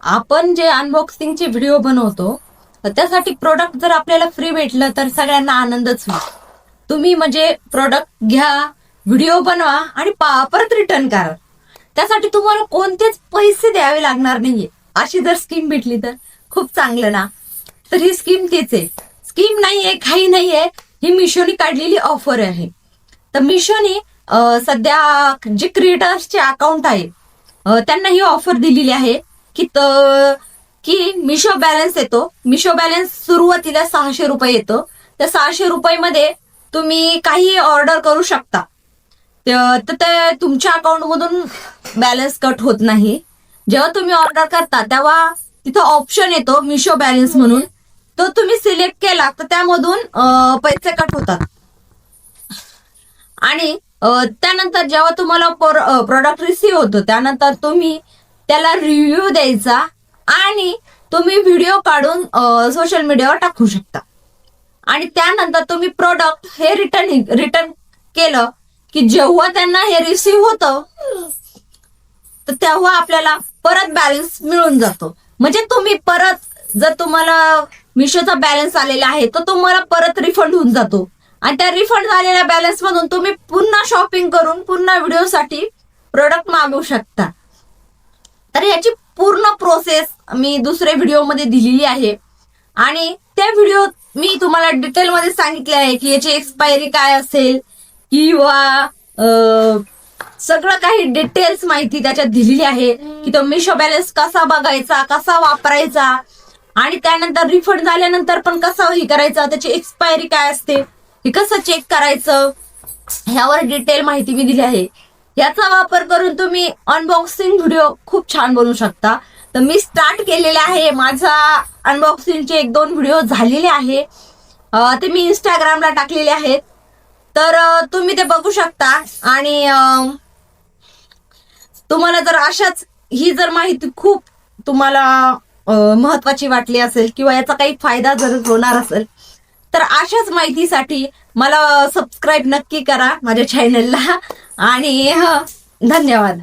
आपण जे अनबॉक्सिंगचे व्हिडिओ बनवतो त्यासाठी प्रोडक्ट जर आपल्याला फ्री भेटलं तर सगळ्यांना आनंदच होईल. तुम्ही म्हणजे प्रोडक्ट घ्या, व्हिडिओ बनवा आणि परत रिटर्न करा. त्यासाठी तुम्हाला कोणतेच पैसे द्यावे लागणार नाहीये. अशी जर स्कीम भेटली तर खूप चांगलं ना. तर ही स्कीम तीच आहे. स्कीम नाहीये, काही नाहीये, ही मिशोनी काढलेली ऑफर आहे. तर मिशोनी सध्या जे क्रिएटर्सचे अकाउंट आहे त्यांना ही ऑफर दिलेली आहे की मिशो बॅलन्स येतो. मिशो बॅलन्स सुरुवातीला 600 रुपये येतो. त्या 600 रुपयामध्ये तुम्ही काही ऑर्डर करू शकता. तर ते तुमच्या अकाउंट मधून बॅलन्स कट होत नाही. जेव्हा तुम्ही ऑर्डर करता तेव्हा तिथं ऑप्शन येतो मिशो बॅलन्स म्हणून. तो तुम्ही सिलेक्ट केला तर त्यामधून पैसे कट होतात. आणि त्यानंतर जेव्हा तुम्हाला प्रोडक्ट रिसीव्ह होतो त्यानंतर तुम्ही त्याला रिव्ह्यू द्यायचा आणि तुम्ही व्हिडिओ काढून सोशल मीडियावर टाकू शकता. आणि त्यानंतर तुम्ही प्रोडक्ट हे रिटर्न केलं की जेव्हा त्यांना हे रिसीव्ह होतं तर तेव्हा आपल्याला परत बॅलन्स मिळून जातो. म्हणजे तुम्ही परत जर तुम्हाला मिशोचा बॅलन्स आलेला आहे तर तुम्हाला परत रिफंड होऊन जातो. आणि त्या रिफंड झालेल्या बॅलन्स मधून तुम्ही पुन्हा शॉपिंग करून पुन्हा व्हिडिओसाठी प्रोडक्ट मागवू शकता. तर याची पूर्ण प्रोसेस मी दुसऱ्या व्हिडिओमध्ये दिलेली आहे आणि त्या व्हिडिओ मी तुम्हाला डिटेलमध्ये सांगितले आहे की याची एक्सपायरी काय असेल किंवा सगळं काही डिटेल्स माहिती त्याच्यात दिलेली आहे की तो मिशो बॅलन्स कसा बघायचा, कसा वापरायचा आणि त्यानंतर रिफंड झाल्यानंतर पण कसा हे करायचा, त्याची एक्सपायरी काय असते, हे कसं चेक करायचं, ह्यावर डिटेल माहिती मी दिली आहे. याचा वापर करून तुम्ही अनबॉक्सिंग व्हिडिओ खूप छान बनवू शकता. तर मी स्टार्ट केलेले आहे. माझा अनबॉक्सिंगचे 1-2 व्हिडिओ झालेले आहे. ते मी इंस्टाग्रामला टाकलेले आहेत. तर तुम्ही ते बघू शकता. आणि तुम्हाला जर अशाच ही जर माहिती खूप तुम्हाला महत्वाची वाटली असेल किंवा याचा काही फायदा जर होणार असेल तर अशाच माहितीसाठी मला सबस्क्राईब नक्की करा माझ्या चॅनलला. आणि धन्यवाद.